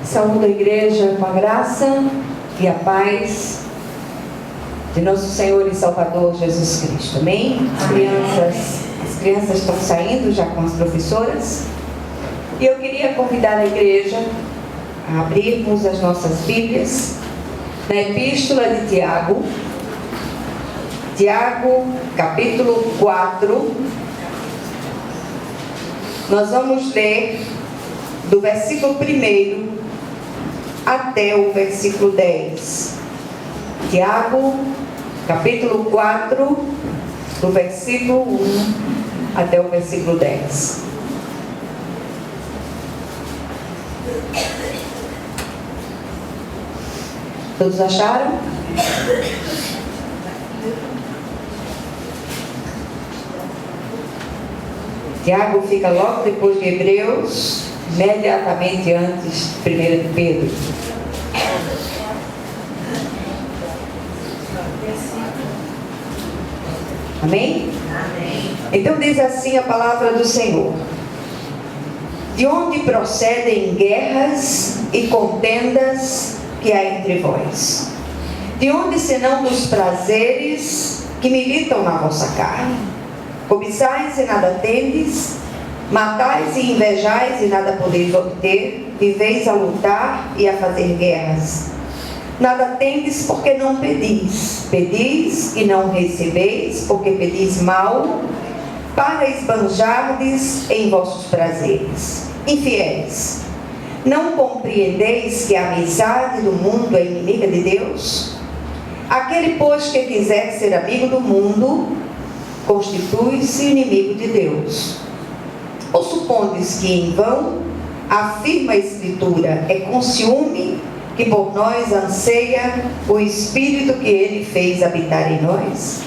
Saúdo a igreja com a graça e a paz de nosso Senhor e Salvador Jesus Cristo. Amém? As crianças estão saindo já com as professoras. E eu queria convidar a igreja a abrirmos as nossas Bíblias na Epístola de Tiago. Tiago, capítulo 4. Nós vamos ler do versículo 1 até o versículo 10. Tiago, capítulo 4, do versículo 1 até o versículo 10. Todos acharam? Tiago fica logo depois de Hebreus, imediatamente antes de 1 de Pedro. Amém? Amém. Então diz assim a palavra do Senhor: de onde procedem guerras e contendas que há entre vós? De onde senão dos prazeres que militam na vossa carne? Cobiçais e nada tendes, matais e invejais e nada podeis obter, viveis a lutar e a fazer guerras. Nada tendes porque não pedis, pedis e não recebeis, porque pedis mal, para esbanjardes em vossos prazeres. Infiéis, não compreendeis que a amizade do mundo é inimiga de Deus? Aquele, pois, que quiser ser amigo do mundo, constitui-se inimigo de Deus. Ou supondes que em vão afirma a Escritura, é com ciúme que por nós anseia o Espírito que Ele fez habitar em nós?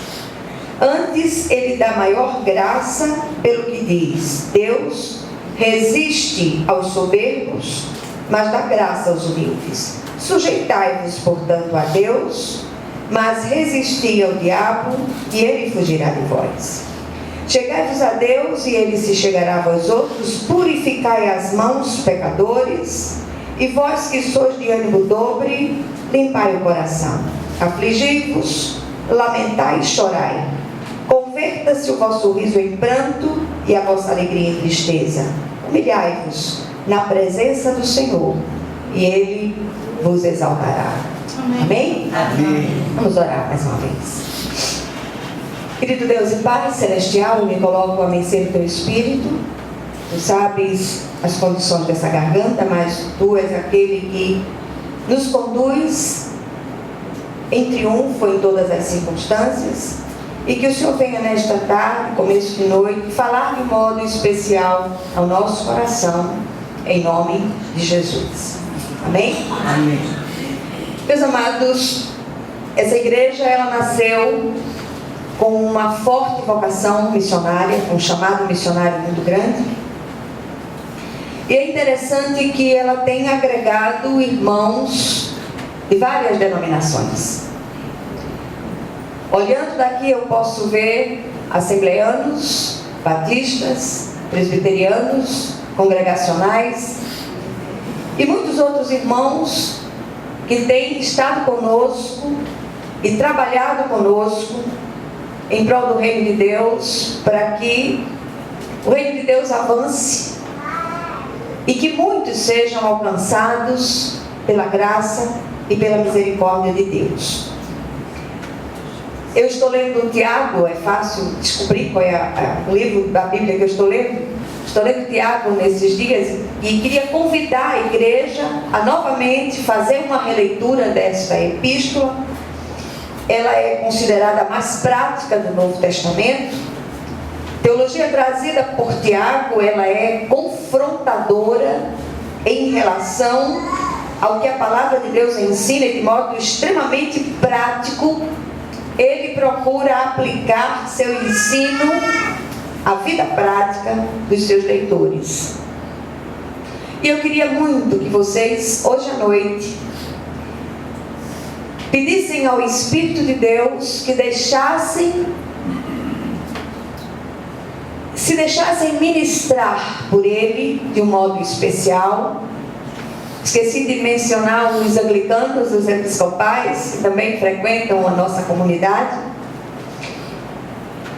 Antes Ele dá maior graça, pelo que diz: Deus resiste aos soberbos, mas dá graça aos humildes. Sujeitai-vos, portanto, a Deus, mas resisti ao diabo, e ele fugirá de vós. Chegai-vos a Deus, e ele se chegará a vós outros. Purificai as mãos, pecadores, e vós que sois de ânimo dobre, limpai o coração. Afligi-vos, lamentai e chorai. Converta-se o vosso riso em pranto e a vossa alegria em tristeza. Humilhai-vos na presença do Senhor, e ele vos exaltará. Amém? Amém? Vamos orar mais uma vez. Querido Deus e Pai Celestial, eu me coloco a mercê do Teu Espírito. Tu sabes as condições dessa garganta, mas Tu és aquele que nos conduz em triunfo em todas as circunstâncias. E que o Senhor venha nesta tarde, começo de noite, falar de modo especial ao nosso coração, em nome de Jesus. Amém? Amém. Meus amados, essa igreja, ela nasceu com uma forte vocação missionária, com um chamado missionário muito grande. E é interessante que ela tem agregado irmãos de várias denominações. Olhando daqui eu posso ver assembleanos, batistas, presbiterianos, congregacionais e muitos outros irmãos que têm estado conosco e trabalhado conosco em prol do reino de Deus, para que o reino de Deus avance e que muitos sejam alcançados pela graça e pela misericórdia de Deus. Eu estou lendo Tiago, é fácil descobrir qual é o livro da Bíblia que eu estou lendo. Estou lendo Tiago nesses dias e queria convidar a igreja a novamente fazer uma releitura desta epístola. Ela é considerada a mais prática do Novo Testamento. Teologia trazida por Tiago, ela é confrontadora em relação ao que a palavra de Deus ensina de modo extremamente prático. Ele procura aplicar seu ensino à vida prática dos seus leitores. E eu queria muito que vocês, hoje à noite, pedissem ao Espírito de Deus que se deixassem ministrar por Ele de um modo especial, Esqueci de mencionar os anglicanos, os episcopais, que também frequentam a nossa comunidade.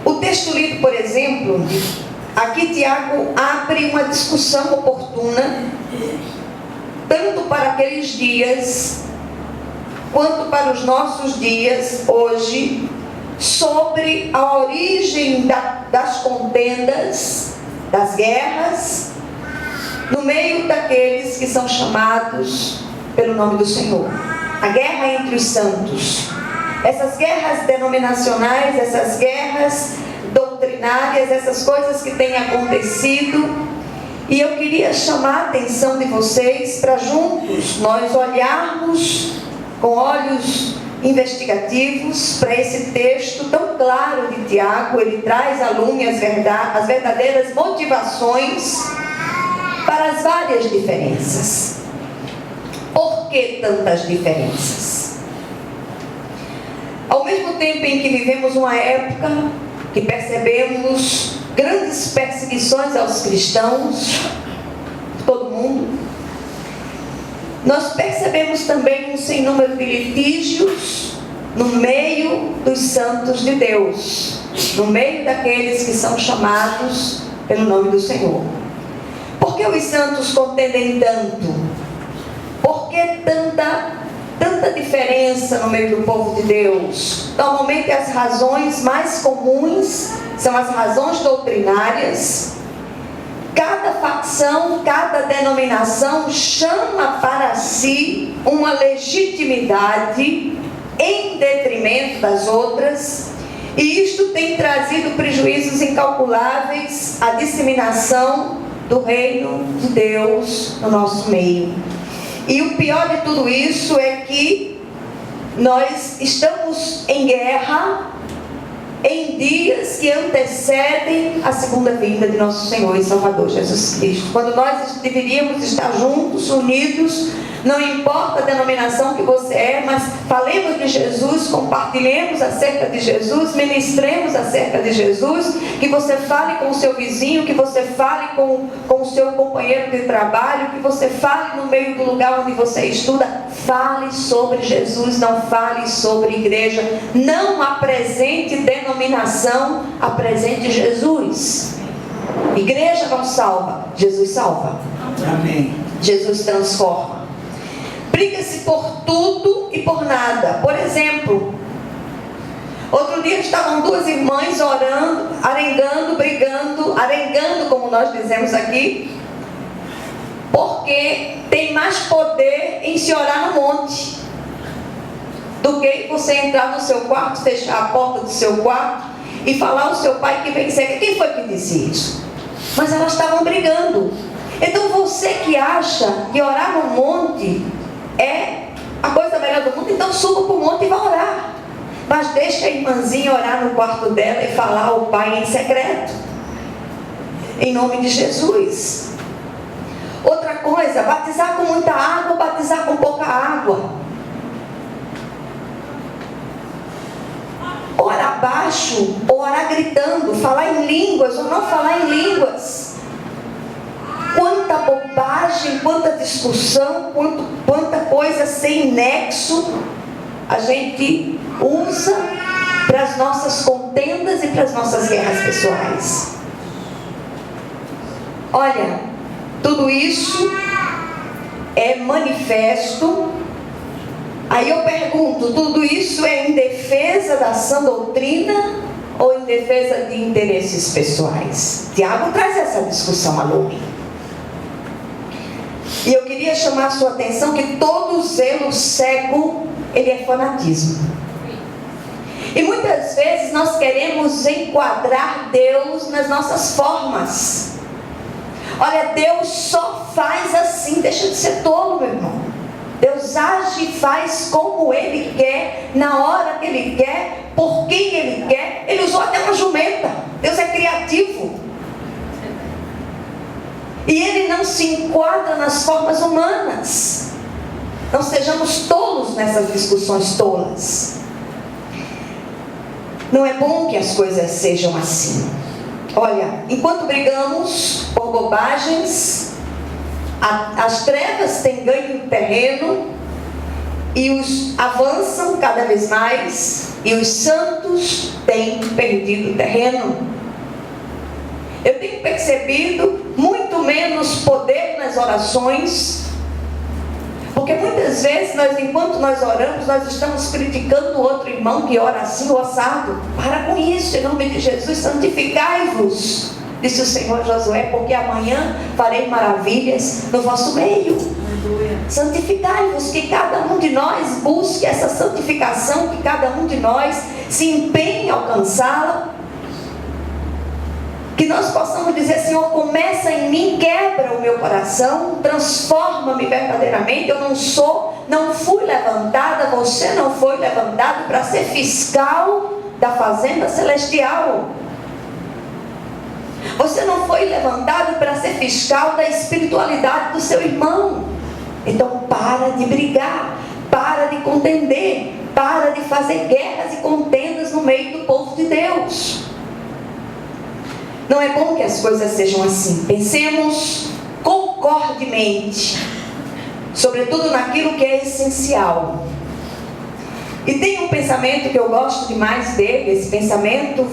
O texto lido, por exemplo, aqui Tiago abre uma discussão oportuna, tanto para aqueles dias, quanto para os nossos dias, hoje, sobre a origem das contendas, das guerras, no meio daqueles que são chamados pelo nome do Senhor. A guerra entre os santos. Essas guerras denominacionais, essas guerras doutrinárias, essas coisas que têm acontecido. E eu queria chamar a atenção de vocês para juntos nós olharmos com olhos investigativos para esse texto tão claro de Tiago. Ele traz à lume as verdadeiras motivações para as várias diferenças. Por que tantas diferenças? Ao mesmo tempo em que vivemos uma época que percebemos grandes perseguições aos cristãos, todo mundo, nós percebemos também um sem número de litígios no meio dos santos de Deus, no meio daqueles que são chamados pelo nome do Senhor. Por que os santos contendem tanto? Por que tanta diferença no meio do povo de Deus? Normalmente as razões mais comuns são as razões doutrinárias. Cada facção, cada denominação chama para si uma legitimidade em detrimento das outras, e isto tem trazido prejuízos incalculáveis à disseminação do reino de Deus no nosso meio. E o pior de tudo isso é que nós estamos em guerra em dias que antecedem a segunda vinda de nosso Senhor e Salvador Jesus Cristo, quando nós deveríamos estar juntos, unidos. Não importa a denominação que você é, mas falemos de Jesus, compartilhemos acerca de Jesus, ministremos acerca de Jesus, que você fale com o seu vizinho, que você fale com o seu companheiro de trabalho, que você fale no meio do lugar onde você estuda. Fale sobre Jesus, não fale sobre igreja. Não apresente denominação, apresente Jesus. Igreja não salva, Jesus salva. Amém. Jesus transforma. Briga-se por tudo e por nada. Por exemplo, outro dia estavam duas irmãs orando, arengando, brigando, arengando, como nós dizemos aqui, porque tem mais poder em se orar no monte do que você entrar no seu quarto, fechar a porta do seu quarto e falar ao seu pai que vem seca. Quem foi que disse isso? Mas elas estavam brigando. Então você que acha que orar no monte é a coisa melhor do mundo, então suba para o monte e vá orar. Mas deixa a irmãzinha orar no quarto dela e falar ao pai em secreto, em nome de Jesus. Outra coisa, batizar com muita água, batizar com pouca água. Orar baixo, orar gritando, falar em línguas ou não falar em línguas. Quanta bobagem, quanta discussão, quanta coisa sem nexo a gente usa para as nossas contendas e para as nossas guerras pessoais. Olha, tudo isso é manifesto. Aí eu pergunto, tudo isso é em defesa da sã doutrina ou em defesa de interesses pessoais? Tiago traz essa discussão à lume. E eu queria chamar a sua atenção que todo zelo cego, ele é fanatismo. E muitas vezes nós queremos enquadrar Deus nas nossas formas. Olha, Deus só faz assim. Deixa de ser tolo, meu irmão. Deus age e faz como Ele quer, na hora que Ele quer, por quem Ele quer. Ele usou até uma jumenta. Deus é criativo. E Ele não se enquadra nas formas humanas. Não sejamos tolos nessas discussões tolas. Não é bom que as coisas sejam assim. Olha, enquanto brigamos por bobagens, As trevas têm ganho terreno e os avançam cada vez mais, e os santos têm perdido terreno. Eu tenho percebido muito menos poder nas orações, porque muitas vezes enquanto nós oramos, nós estamos criticando o outro irmão que ora assim ou assado. Para com isso, em nome de Jesus, santificai-vos, disse o Senhor Josué, porque amanhã farei maravilhas no vosso meio. Santificai-vos, que cada um de nós busque essa santificação, que cada um de nós se empenhe em alcançá-la, que nós possamos dizer: Senhor, começa em mim, quebra o meu coração, transforma-me verdadeiramente. Eu não fui levantada, você não foi levantado para ser fiscal da fazenda celestial. Você não foi levantado para ser fiscal da espiritualidade do seu irmão. Então para de brigar, para de contender, para de fazer guerras e contendas no meio do povo de Deus. Não é bom que as coisas sejam assim. Pensemos concordemente, sobretudo naquilo que é essencial. E tem um pensamento que eu gosto demais dele. Esse pensamento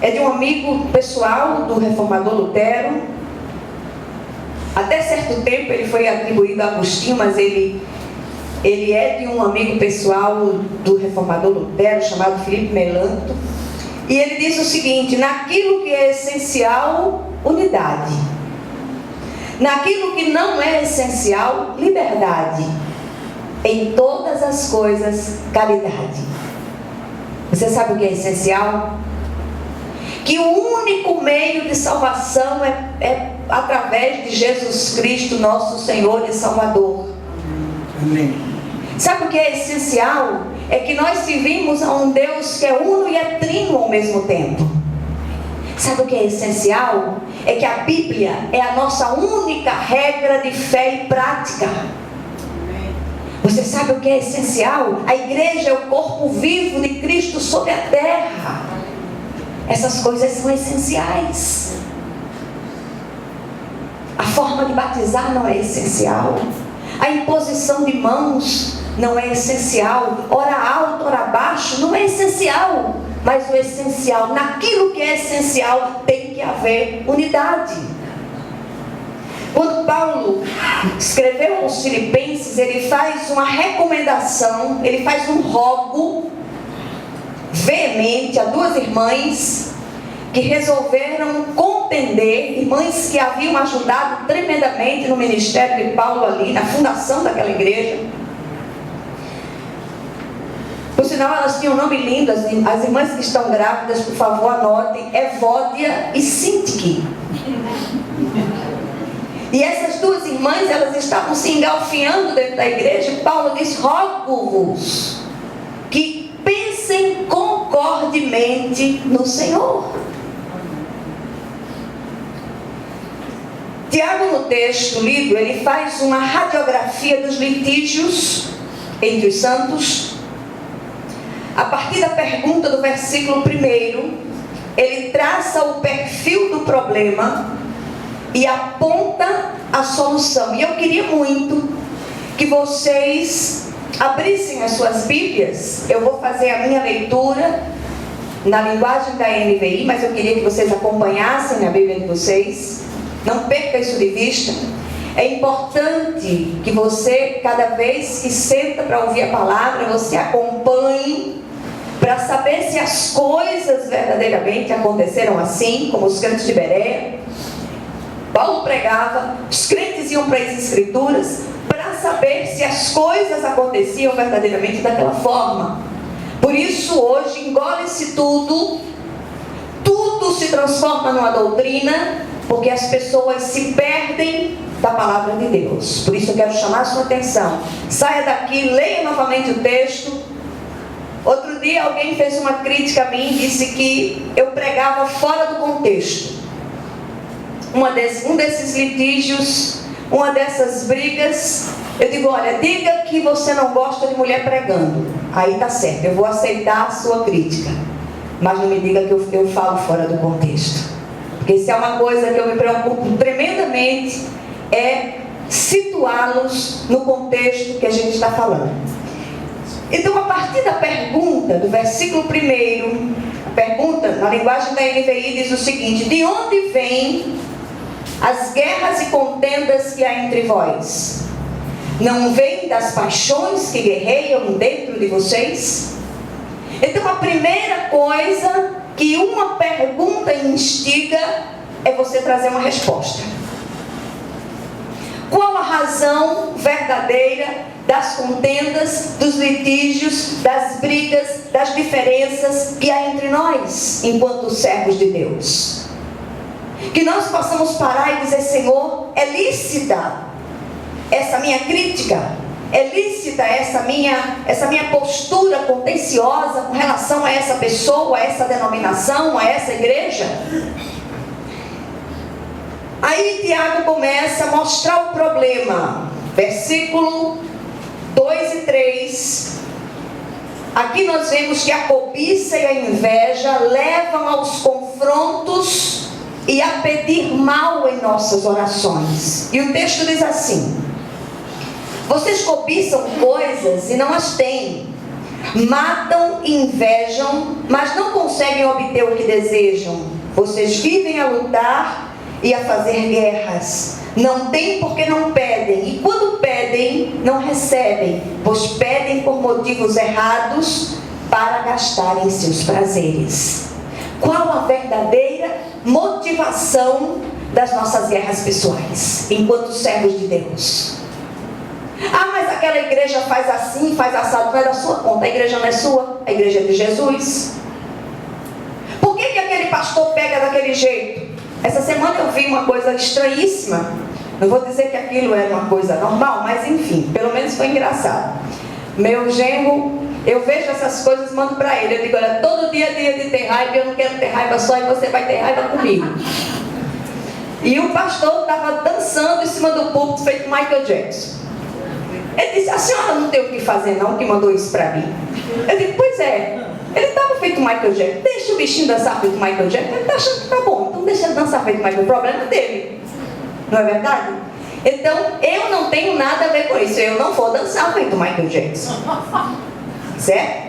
é de um amigo pessoal do reformador Lutero. Até certo tempo ele foi atribuído a Agostinho, mas ele é de um amigo pessoal do reformador Lutero, chamado Filipe Melanto. E ele diz o seguinte: naquilo que é essencial, unidade. Naquilo que não é essencial, liberdade. Em todas as coisas, caridade. Você sabe o que é essencial? Que o único meio de salvação é através de Jesus Cristo, nosso Senhor e Salvador. Amém. Sabe o que é essencial? É que nós servimos a um Deus que é uno e é trino ao mesmo tempo. Sabe o que é essencial? É que a Bíblia é a nossa única regra de fé e prática. Você sabe o que é essencial? A igreja é o corpo vivo de Cristo sobre a terra. Essas coisas são essenciais. A forma de batizar não é essencial. A imposição de mãos não é essencial. Ora alto, ora baixo, não é essencial. Mas o essencial, naquilo que é essencial, tem que haver unidade. Quando Paulo escreveu aos Filipenses, ele faz uma recomendação, ele faz um rogo veemente a duas irmãs que resolveram contender, irmãs que haviam ajudado tremendamente no ministério de Paulo ali, na fundação daquela igreja. Por sinal, elas tinham um nome lindo, as irmãs que estão grávidas, por favor, anotem: Evódia e Sintique. E essas duas irmãs, elas estavam se engalfinhando dentro da igreja, e Paulo diz: rogo-vos que pensem concordemente no Senhor. Tiago, no texto lido, ele faz uma radiografia dos litígios entre os santos. A partir da pergunta do versículo 1, ele traça o perfil do problema e aponta a solução. E eu queria muito que vocês abrissem as suas Bíblias. Eu vou fazer a minha leitura na linguagem da NVI, mas eu queria que vocês acompanhassem a Bíblia de vocês. Não perca isso de vista. É importante que você, cada vez que senta para ouvir a palavra, você acompanhe, para saber se as coisas verdadeiramente aconteceram assim, como os crentes de Bereia. Paulo pregava, os crentes iam para as Escrituras para saber se as coisas aconteciam verdadeiramente daquela forma. Por isso hoje engole-se tudo se transforma numa doutrina, porque as pessoas se perdem da palavra de Deus. Por isso eu quero chamar a sua atenção. Saia daqui, leia novamente o texto. Outro dia alguém fez uma crítica a mim e disse que eu pregava fora do contexto. Um desses litígios, uma dessas brigas, eu digo: olha, diga que você não gosta de mulher pregando. Aí tá certo, eu vou aceitar a sua crítica. Mas não me diga que eu falo fora do contexto. Porque se é uma coisa que eu me preocupo tremendamente, é situá-los no contexto que a gente está falando. Então, a partir da pergunta, do versículo 1, a pergunta na linguagem da NVI diz o seguinte: de onde vêm as guerras e contendas que há entre vós? Não vêm das paixões que guerreiam dentro de vocês? Então, a primeira coisa que uma pergunta instiga é você trazer uma resposta. Qual a razão verdadeira das contendas, dos litígios, das brigas, das diferenças que há entre nós, enquanto servos de Deus? Que nós possamos parar e dizer: Senhor, é lícita essa minha crítica? É lícita essa minha postura contenciosa com relação a essa pessoa, a essa denominação, a essa igreja? Aí Tiago começa a mostrar o problema. Versículo 2 e 3. Aqui nós vemos que a cobiça e a inveja levam aos confrontos e a pedir mal em nossas orações. E o texto diz assim: vocês cobiçam coisas e não as têm, matam e invejam, mas não conseguem obter o que desejam. Vocês vivem a lutar e a fazer guerras. Não têm porque não pedem, e quando pedem, não recebem, pois pedem por motivos errados para gastarem seus prazeres. Qual a verdadeira motivação das nossas guerras pessoais, enquanto servos de Deus? Ah, mas aquela igreja faz assim, faz assado. Não é da sua conta, a igreja não é sua, a igreja é de Jesus. Por que aquele pastor pega daquele jeito? Essa semana eu vi uma coisa estranhíssima. Não vou dizer que aquilo era uma coisa normal, mas enfim, pelo menos foi engraçado. Meu genro, eu vejo essas coisas, mando para ele. Eu digo: olha, todo dia é dia de ter raiva, eu não quero ter raiva só, e você vai ter raiva comigo. E o pastor estava dançando em cima do púlpito, feito Michael Jackson. Ele disse: a senhora não tem o que fazer não, que mandou isso para mim. Eu digo: pois é, ele estava feito Michael Jackson. Deixa o bichinho dançar feito Michael Jackson. Ele está achando que tá bom, então deixa ele dançar feito Michael Jackson. O problema é dele, não é verdade? Então, eu não tenho nada a ver com isso. Eu não vou dançar feito Michael Jackson, certo?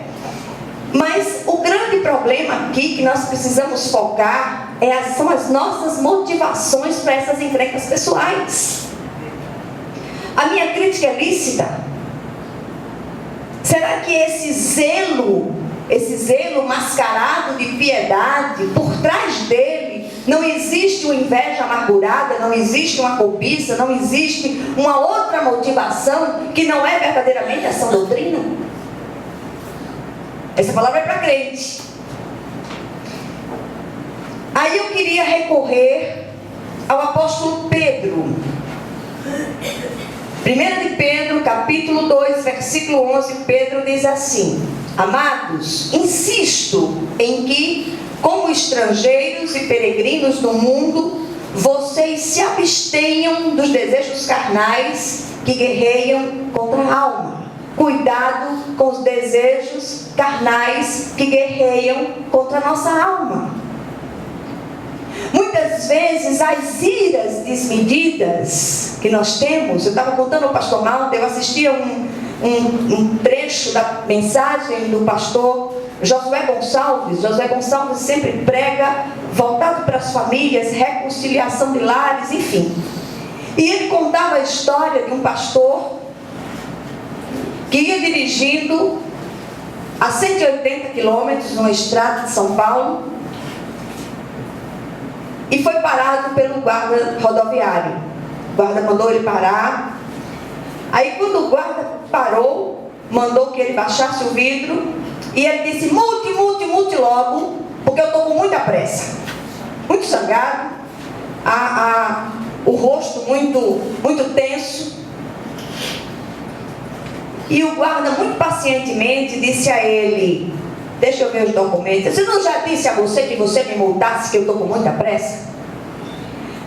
Mas o grande problema aqui que nós precisamos focar são as nossas motivações para essas encrencas pessoais. A minha crítica é lícita? Será que esse zelo mascarado de piedade, por trás dele, não existe uma inveja amargurada, não existe uma cobiça, não existe uma outra motivação que não é verdadeiramente a sã doutrina? Essa palavra é para crente. Aí eu queria recorrer ao apóstolo Pedro. 1 de Pedro, capítulo 2, versículo 11, Pedro diz assim: amados, insisto em que, como estrangeiros e peregrinos no mundo, vocês se abstenham dos desejos carnais que guerreiam contra a alma. Cuidado com os desejos carnais que guerreiam contra a nossa alma. Muitas vezes as iras desmedidas que nós temos, eu estava contando ao pastor Malta, eu assistia um trecho da mensagem do pastor Josué Gonçalves. Josué Gonçalves sempre prega voltado para as famílias, reconciliação de lares, enfim. E ele contava a história de um pastor que ia dirigindo a 180 quilômetros numa estrada de São Paulo e foi parado pelo guarda rodoviário. O guarda mandou ele parar. Aí quando o guarda parou, mandou que ele baixasse o vidro e ele disse: multe logo, porque eu estou com muita pressa. Muito zangado, o rosto muito tenso. E o guarda muito pacientemente disse a ele: deixa eu ver os documentos. Eu não já disse a você que você me multasse, que eu estou com muita pressa?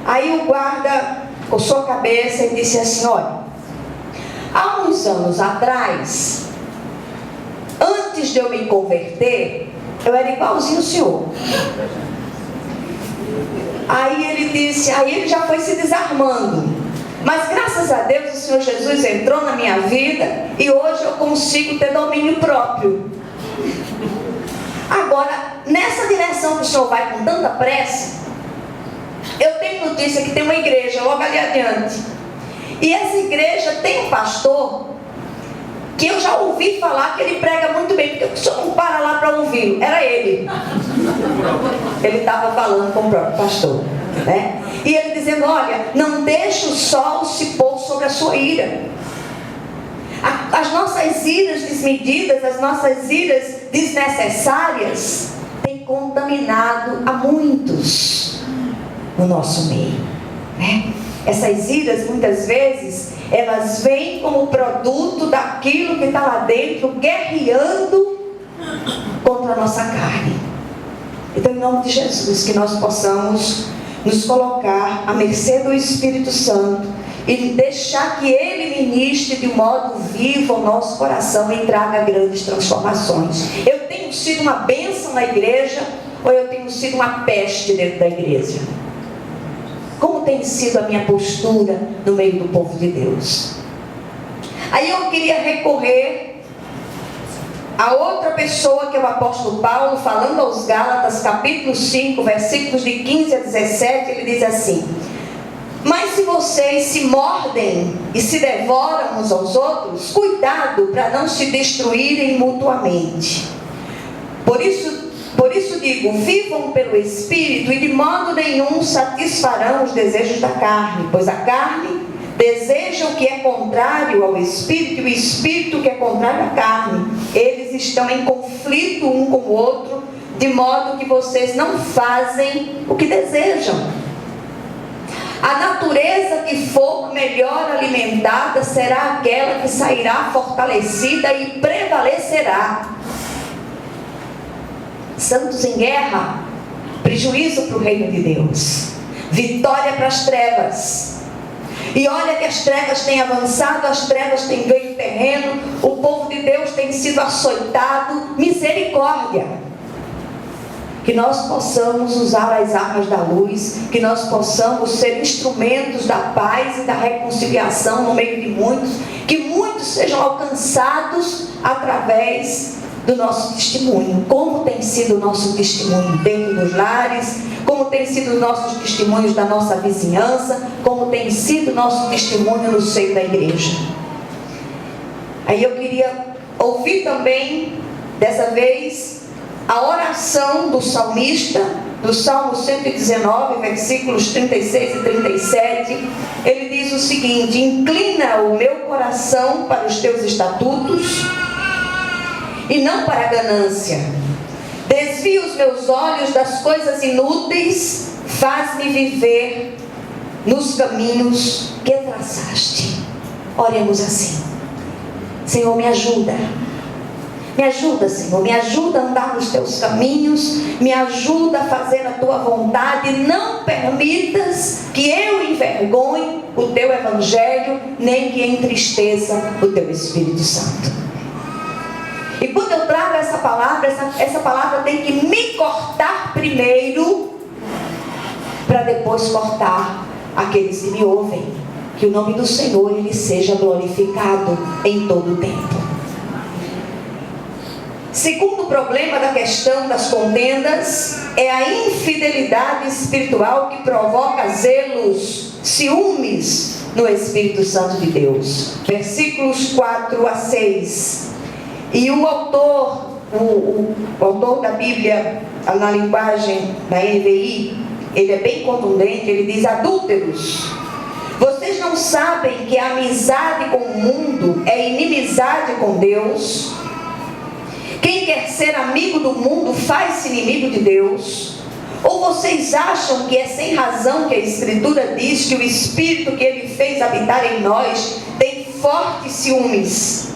Aí o guarda coçou a cabeça e disse assim: olha, há uns anos atrás, antes de eu me converter, eu era igualzinho o senhor. Aí ele disse, aí ele já foi se desarmando. Mas graças a Deus o Senhor Jesus entrou na minha vida e hoje eu consigo ter domínio próprio. Agora, nessa direção que o Senhor vai com tanta pressa, eu tenho notícia que tem uma igreja logo ali adiante. E essa igreja tem um pastor que eu já ouvi falar que ele prega muito bem, porque o senhor não para lá para ouvi-lo. Era ele. Ele estava falando com o próprio pastor, né? E ele dizendo: olha, não deixe o sol se pôr sobre a sua ira. As nossas iras desmedidas, as nossas iras desnecessárias têm contaminado a muitos no nosso meio, né? Essas iras, muitas vezes, elas vêm como produto daquilo que está lá dentro, guerreando contra a nossa carne. Então, em nome de Jesus, que nós possamos nos colocar à mercê do Espírito Santo e deixar que Ele ministre de modo vivo ao nosso coração e traga grandes transformações. Eu tenho sido uma bênção na igreja ou eu tenho sido uma peste dentro da igreja? Como tem sido a minha postura no meio do povo de Deus? Aí eu queria recorrer a outra pessoa, que é o apóstolo Paulo, falando aos Gálatas, capítulo 5, versículos de 15 a 17, ele diz assim: mas se vocês se mordem e se devoram uns aos outros, cuidado para não se destruírem mutuamente. Por isso digo, vivam pelo Espírito e de modo nenhum satisfarão os desejos da carne, pois a carne deseja o que é contrário ao Espírito e o Espírito que é contrário à carne. Eles estão em conflito um com o outro, de modo que vocês não fazem o que desejam. A natureza que for melhor alimentada será aquela que sairá fortalecida e prevalecerá. Santos em guerra, prejuízo para o reino de Deus, vitória para as trevas. E olha que as trevas têm avançado, as trevas têm ganho terreno, o povo de Deus tem sido açoitado. Misericórdia. Que nós possamos usar as armas da luz, que nós possamos ser instrumentos da paz e da reconciliação no meio de muitos, que muitos sejam alcançados através do nosso testemunho. Como tem sido o nosso testemunho dentro dos lares, como tem sido os nossos testemunhos da nossa vizinhança, como tem sido o nosso testemunho no seio da igreja. Aí eu queria ouvir também, dessa vez, a oração do salmista, do Salmo 119, versículos 36 e 37. Ele diz o seguinte: inclina o meu coração para os teus estatutos e não para a ganância. Desvia os meus olhos das coisas inúteis, faz-me viver nos caminhos que traçaste. Oremos assim: Senhor, me ajuda. Me ajuda, Senhor, me ajuda a andar nos teus caminhos, me ajuda a fazer a tua vontade. Não permitas que eu envergonhe o teu evangelho, nem que entristeça o teu Espírito Santo. E quando eu trago essa palavra tem que me cortar primeiro, para depois cortar aqueles que me ouvem. Que o nome do Senhor ele seja glorificado em todo o tempo. Segundo problema da questão das contendas é a infidelidade espiritual que provoca zelos, ciúmes no Espírito Santo de Deus. Versículos 4 a 6. E o autor da Bíblia, na linguagem da NVI, ele é bem contundente, ele diz: adúlteros, vocês não sabem que a amizade com o mundo é inimizade com Deus? Quem quer ser amigo do mundo faz-se inimigo de Deus. Ou vocês acham que é sem razão que a Escritura diz que o Espírito que Ele fez habitar em nós tem fortes ciúmes?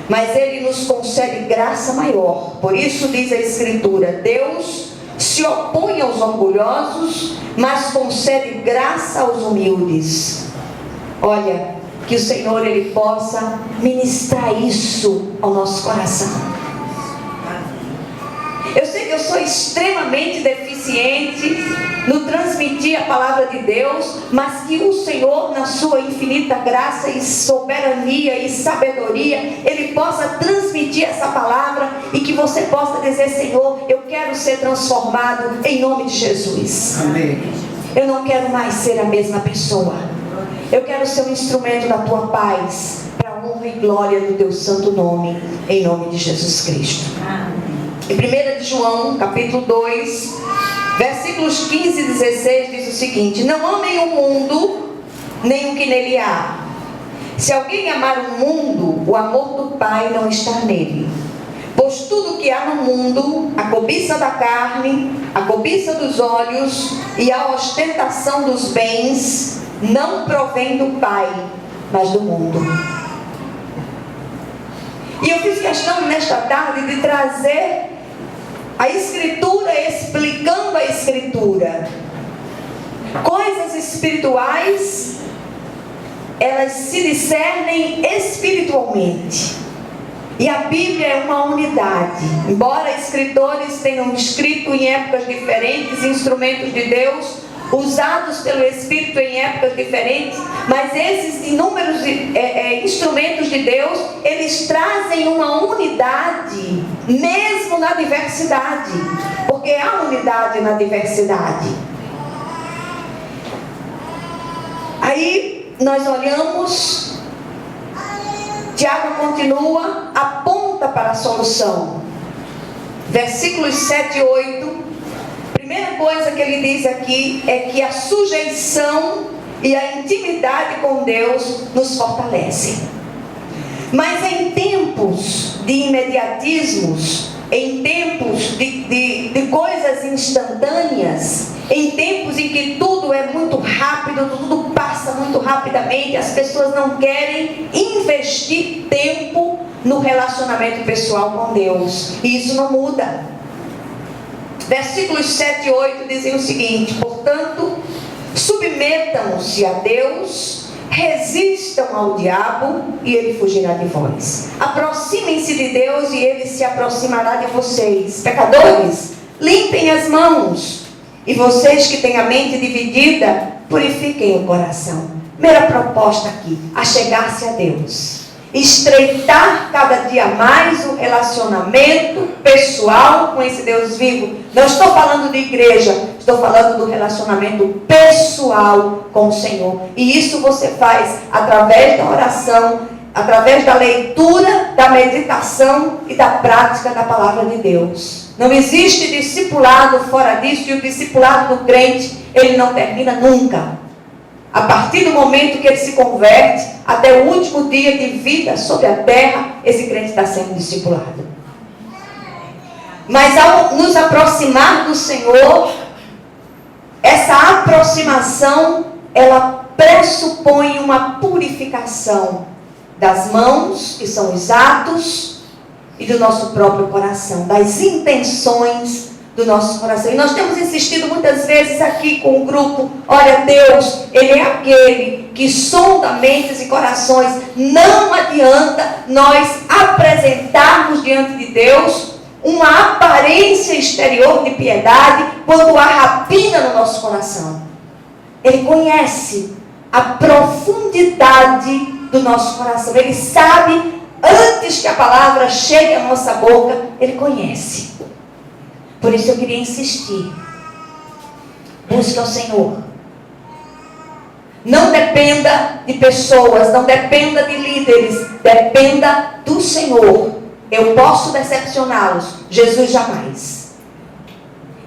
Mas Ele nos concede graça maior. Por isso diz a Escritura: Deus se opõe aos orgulhosos, mas concede graça aos humildes. Olha, que o Senhor Ele possa ministrar isso ao nosso coração. Eu sei que eu sou extremamente deficiente eficiente no transmitir a palavra de Deus, mas que o Senhor, na sua infinita graça e soberania e sabedoria, Ele possa transmitir essa palavra e que você possa dizer: Senhor, eu quero ser transformado em nome de Jesus. Amém. Eu não quero mais ser a mesma pessoa. Eu quero ser um instrumento da Tua paz, para a honra e glória do Teu santo nome, em nome de Jesus Cristo. Em 1 de João, capítulo 2, versículos 15 e 16, diz o seguinte: não amem o mundo, nem o que nele há. Se alguém amar o mundo, o amor do Pai não está nele. Pois tudo que há no mundo, a cobiça da carne, a cobiça dos olhos e a ostentação dos bens, não provém do Pai, mas do mundo. E eu fiz questão nesta tarde de trazer a Escritura explicando a Escritura. Coisas espirituais, elas se discernem espiritualmente. E a Bíblia é uma unidade. Embora escritores tenham escrito em épocas diferentes, instrumentos de Deus, usados pelo Espírito em épocas diferentes, mas esses inúmeros instrumentos de Deus, eles trazem uma unidade, mesmo na diversidade, porque há unidade na diversidade. Aí nós olhamos, Tiago continua, aponta para a solução. Versículos 7 e 8. Primeira coisa que ele diz aqui é que a sujeição e a intimidade com Deus nos fortalecem. Mas em tempos de imediatismos, em tempos de coisas instantâneas, em tempos em que tudo é muito rápido, tudo passa muito rapidamente, as pessoas não querem investir tempo no relacionamento pessoal com Deus. E isso não muda. Versículos 7 e 8 dizem o seguinte: portanto, submetam-se a Deus, resistam ao diabo e ele fugirá de vós. Aproximem-se de Deus e ele se aproximará de vocês. Pecadores, limpem as mãos. E vocês que têm a mente dividida, purifiquem o coração. Primeira proposta aqui: achegar-se a Deus. Estreitar cada dia mais o relacionamento pessoal com esse Deus vivo. Não estou falando de igreja, estou falando do relacionamento pessoal com o Senhor. E isso você faz através da oração, através da leitura, da meditação e da prática da palavra de Deus. Não existe discipulado fora disso, e o discipulado do crente, ele não termina nunca. A partir do momento que ele se converte, até o último dia de vida sobre a terra, esse crente está sendo discipulado. Mas ao nos aproximar do Senhor, essa aproximação, ela pressupõe uma purificação das mãos, que são os atos, e do nosso próprio coração, das intenções do nosso coração. E nós temos insistido muitas vezes aqui com o grupo: olha, Deus, Ele é aquele que sonda mentes e corações. Não adianta nós apresentarmos diante de Deus uma aparência exterior de piedade quando há rapina no nosso coração. Ele conhece a profundidade do nosso coração. Ele sabe, antes que a palavra chegue à nossa boca, Ele conhece. Por isso eu queria insistir: busque ao Senhor. Não dependa de pessoas, não dependa de líderes, dependa do Senhor. Eu posso decepcioná-los, Jesus jamais.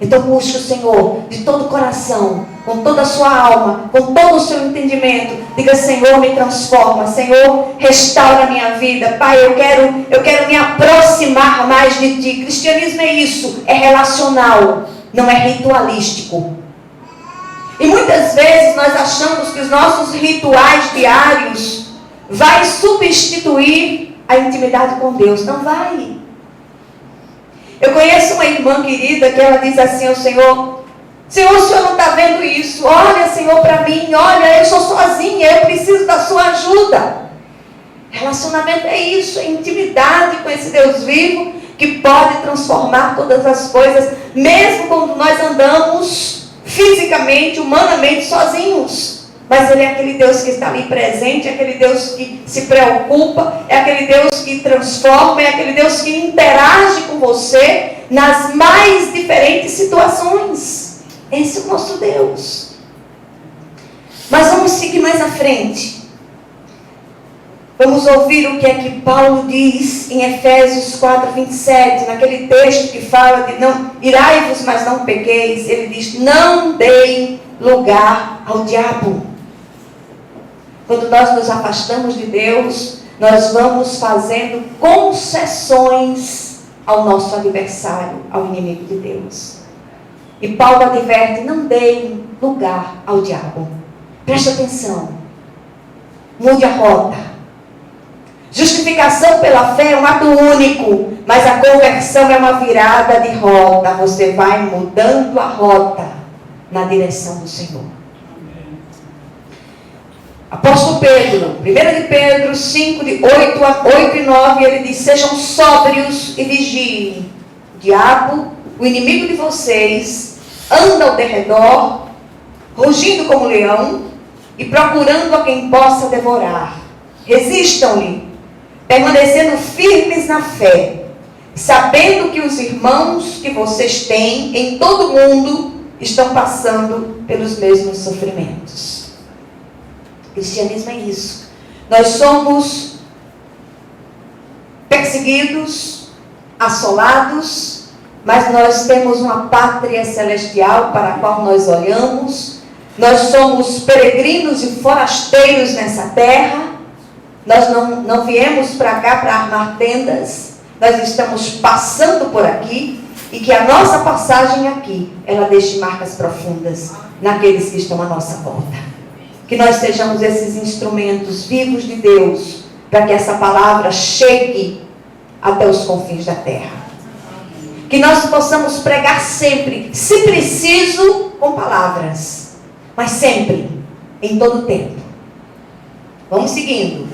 Então busque o Senhor de todo o coração, com toda a sua alma, com todo o seu entendimento. Diga: Senhor, me transforma, Senhor, restaura a minha vida. Pai, eu quero me aproximar mais de Ti. Cristianismo é isso, é relacional, não é ritualístico. E muitas vezes nós achamos que os nossos rituais diários vai substituir a intimidade com Deus. Não vai. Eu conheço uma irmã querida que ela diz assim ao Senhor: Senhor, o Senhor não está vendo isso? Olha, Senhor, para mim, olha, eu sou sozinha, eu preciso da sua ajuda. Relacionamento é isso, é intimidade com esse Deus vivo. que pode transformar todas as coisas, mesmo quando nós andamos fisicamente, humanamente, sozinhos. Mas Ele é aquele Deus que está ali presente, é aquele Deus que se preocupa, é aquele Deus que transforma, é aquele Deus que interage com você nas mais diferentes situações. Esse é o nosso Deus. Mas vamos seguir mais à frente. Vamos ouvir o que é que Paulo diz em Efésios 4:27, naquele texto que fala de não irai-vos, mas não pequeis. Ele diz: não deem lugar ao diabo. Quando nós nos afastamos de Deus, nós vamos fazendo concessões ao nosso adversário, ao inimigo de Deus. E Paulo adverte: não deem lugar ao diabo. Preste atenção. Mude a rota. Justificação pela fé é um ato único, mas a conversão é uma virada de rota. Você vai mudando a rota na direção do Senhor. Apóstolo Pedro, 1 de Pedro 5, de 8 e 9, ele diz: sejam sóbrios e vigiem. O diabo, o inimigo de vocês, anda ao derredor, rugindo como leão e procurando a quem possa devorar. Resistam-lhe, permanecendo firmes na fé, sabendo que os irmãos que vocês têm em todo o mundo estão passando pelos mesmos sofrimentos. O cristianismo é isso. Nós somos perseguidos, assolados, mas nós temos uma pátria celestial para a qual nós olhamos. Nós somos peregrinos e forasteiros nessa terra. Nós não viemos para cá para armar tendas. Nós estamos passando por aqui. E que a nossa passagem aqui, ela deixe marcas profundas naqueles que estão à nossa volta. Que nós sejamos esses instrumentos vivos de Deus, para que essa palavra chegue até os confins da terra. Que nós possamos pregar sempre, se preciso, com palavras, mas sempre, em todo o tempo. Vamos seguindo.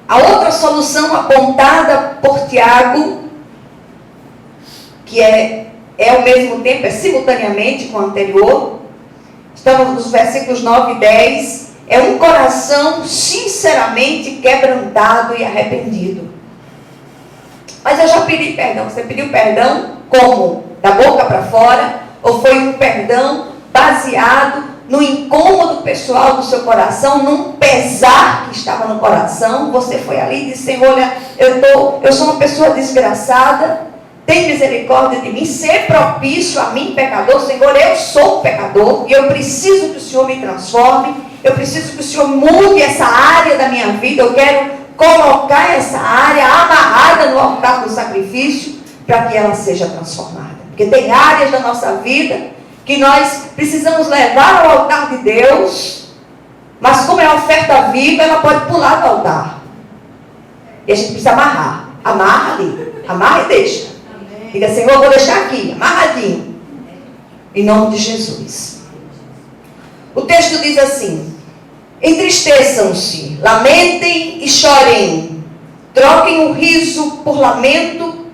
A outra solução apontada por Tiago, que é ao mesmo tempo, é simultaneamente com a anterior, estamos nos versículos 9 e 10, é um coração sinceramente quebrantado e arrependido. Mas eu já pedi perdão. Você pediu perdão como? Da boca para fora? Ou foi um perdão baseado no incômodo pessoal do seu coração, num pesar que estava no coração? Você foi ali e disse: Senhor, olha, eu sou uma pessoa desgraçada, tem misericórdia de mim, ser propício a mim, pecador. Senhor, eu sou pecador e eu preciso que o Senhor me transforme, eu preciso que o Senhor mude essa área da minha vida. Eu quero colocar essa área amarrada no altar do sacrifício para que ela seja transformada. Porque tem áreas da nossa vida que nós precisamos levar ao altar de Deus, mas como é oferta viva, ela pode pular do altar. E a gente precisa amarrar. Amarra ali, amarra e deixa. Diga: Senhor, eu vou deixar aqui, amarradinho. Em nome de Jesus. O texto diz assim: entristeçam-se, lamentem e chorem. Troquem o riso por lamento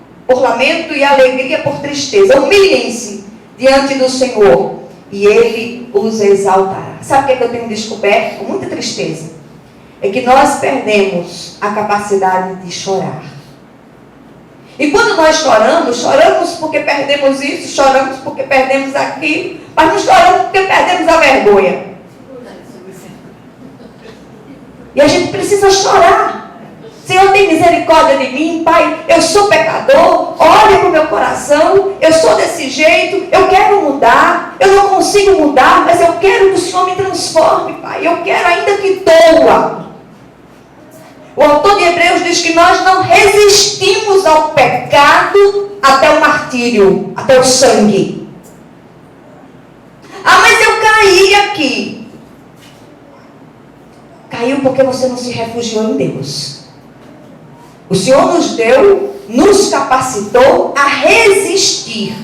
e a alegria por tristeza. Humilhem-se diante do Senhor e Ele os exaltará. Sabe o que eu tenho descoberto com muita tristeza? É que nós perdemos a capacidade de chorar. E quando nós choramos porque perdemos isso, choramos porque perdemos aquilo, mas não choramos porque perdemos a vergonha. E a gente precisa chorar. Senhor, tem misericórdia de mim, Pai, eu sou pecador, olha para o meu coração, eu sou desse jeito, eu quero mudar, eu não consigo mudar, mas eu quero que o Senhor me transforme, Pai, eu quero ainda que doa. O autor de Hebreus diz que nós não resistimos ao pecado até o martírio, até o sangue. Ah, mas eu caí aqui. Caiu porque você não se refugiou em Deus. O Senhor nos deu, nos capacitou a resistir.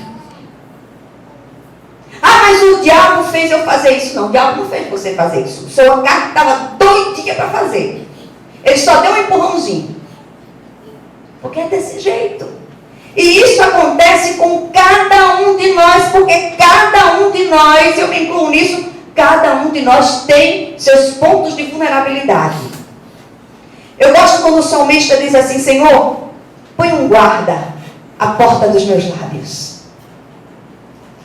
Ah, mas o diabo fez eu fazer isso. Não, o diabo não fez você fazer isso. O seu carne estava doidinha para fazer. Ele só deu um empurrãozinho. Porque é desse jeito. E isso acontece com cada um de nós, porque cada um de nós, eu me incluo nisso, cada um de nós tem seus pontos de vulnerabilidade. Eu gosto quando o salmista diz assim: Senhor, põe um guarda à porta dos meus lábios.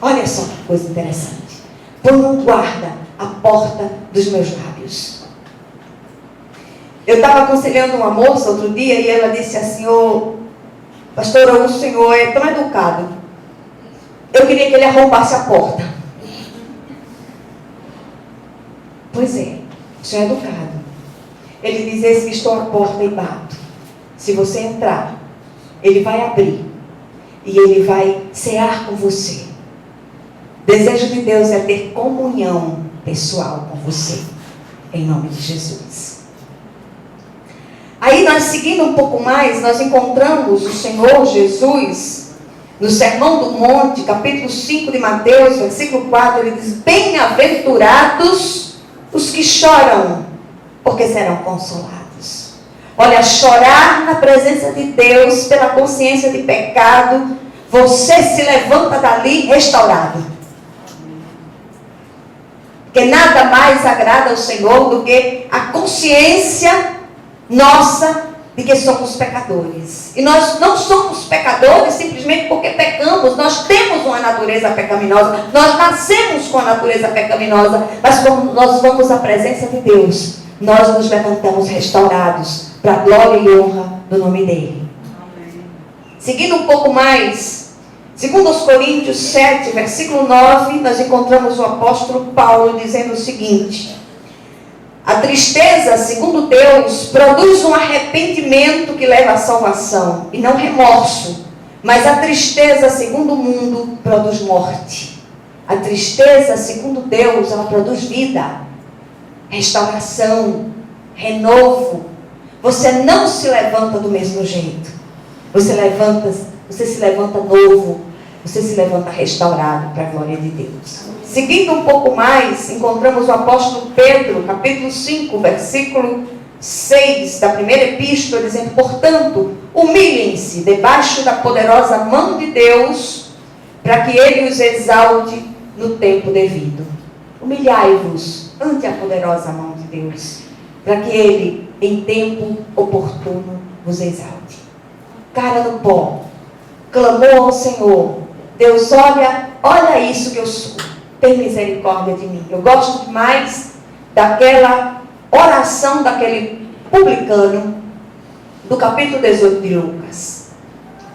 Olha só que coisa interessante. Põe um guarda à porta dos meus lábios. Eu estava aconselhando uma moça outro dia e ela disse assim: pastora, o senhor é tão educado. Eu queria que ele arrombasse a porta. Pois é, o senhor é educado. Ele diz: eis que estou à porta e bato. Se você entrar, ele vai abrir. E ele vai cear com você. Desejo de Deus é ter comunhão pessoal com você. Em nome de Jesus. Aí nós seguindo um pouco mais, nós encontramos o Senhor Jesus no Sermão do Monte, capítulo 5 de Mateus, versículo 4, ele diz: bem-aventurados os que choram, porque serão consolados. Olha, chorar na presença de Deus, pela consciência de pecado, você se levanta dali restaurado. Porque nada mais agrada ao Senhor do que a consciência nossa de que somos pecadores. E nós não somos pecadores simplesmente porque pecamos. Nós temos uma natureza pecaminosa. Nós nascemos com a natureza pecaminosa. Mas quando nós vamos à presença de Deus, nós nos levantamos restaurados para a glória e honra do nome dEle. Amém. Seguindo um pouco mais, segundo os Coríntios 7, versículo 9, nós encontramos o apóstolo Paulo dizendo o seguinte: a tristeza, segundo Deus, produz um arrependimento que leva à salvação, e não remorso. Mas a tristeza, segundo o mundo, produz morte. A tristeza, segundo Deus, ela produz vida, restauração, renovo. Você não se levanta do mesmo jeito. Você se levanta novo. Você se levanta restaurado para a glória de Deus. Seguindo um pouco mais, encontramos o apóstolo Pedro, capítulo 5, versículo 6 da primeira epístola, dizendo: portanto, humilhem-se debaixo da poderosa mão de Deus, para que Ele os exalte no tempo devido. Humilhai-vos ante a poderosa mão de Deus, para que Ele, em tempo oportuno, vos exalte. Cara no pó, clamou ao Senhor: Deus, olha isso que eu sou, tem misericórdia de mim. Eu gosto demais daquela oração daquele publicano do capítulo 18 de Lucas.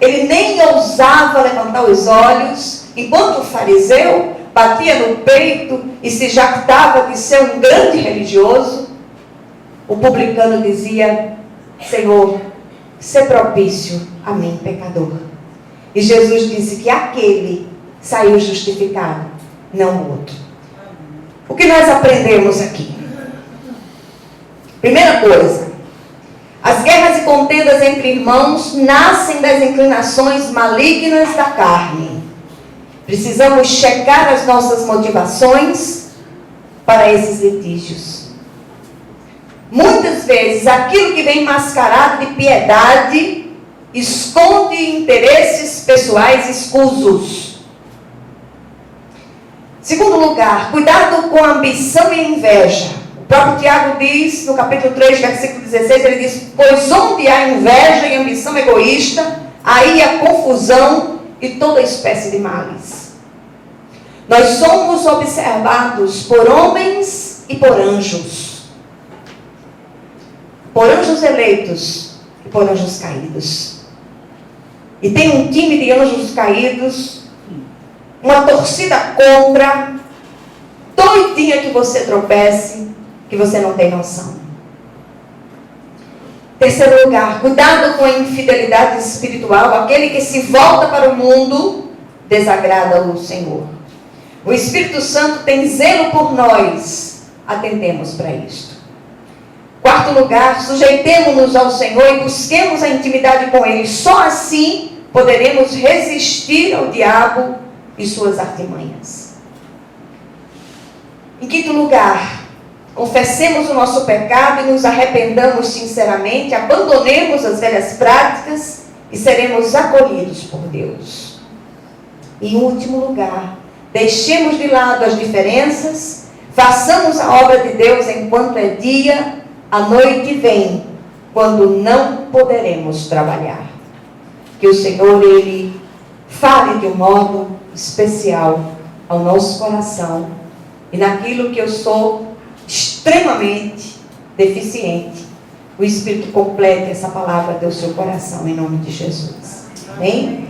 Ele nem ousava levantar os olhos, enquanto o fariseu batia no peito e se jactava de ser um grande religioso. O publicano dizia: Senhor, sê propício a mim, pecador. E Jesus disse que aquele saiu justificado, não o outro. O que nós aprendemos aqui? Primeira coisa, as guerras e contendas entre irmãos nascem das inclinações malignas da carne. Precisamos checar as nossas motivações para esses litígios. Muitas vezes, aquilo que vem mascarado de piedade esconde interesses pessoais escusos. Segundo lugar, cuidado com a ambição e a inveja. O próprio Tiago diz, no capítulo 3, versículo 16, ele diz: pois onde há inveja e ambição egoísta, aí há confusão e toda espécie de males. Nós somos observados por homens e por anjos. Por anjos eleitos e por anjos caídos. E tem um time de anjos caídos, uma torcida contra, doidinha que você tropece, que você não tem noção. Terceiro lugar, cuidado com a infidelidade espiritual. Aquele que se volta para o mundo desagrada o Senhor. O Espírito Santo tem zelo por nós. Atentemos para isto. Quarto lugar, sujeitemo-nos ao Senhor e busquemos a intimidade com Ele. Só assim poderemos resistir ao diabo e suas artimanhas. Em quinto lugar, confessemos o nosso pecado e nos arrependamos sinceramente, abandonemos as velhas práticas e seremos acolhidos por Deus. E em último lugar, deixemos de lado as diferenças, façamos a obra de Deus enquanto é dia, a noite vem, quando não poderemos trabalhar. Que o Senhor, Ele fale de um modo especial ao nosso coração, e naquilo que eu sou extremamente deficiente, o Espírito complete essa palavra do seu coração, em nome de Jesus. Amém?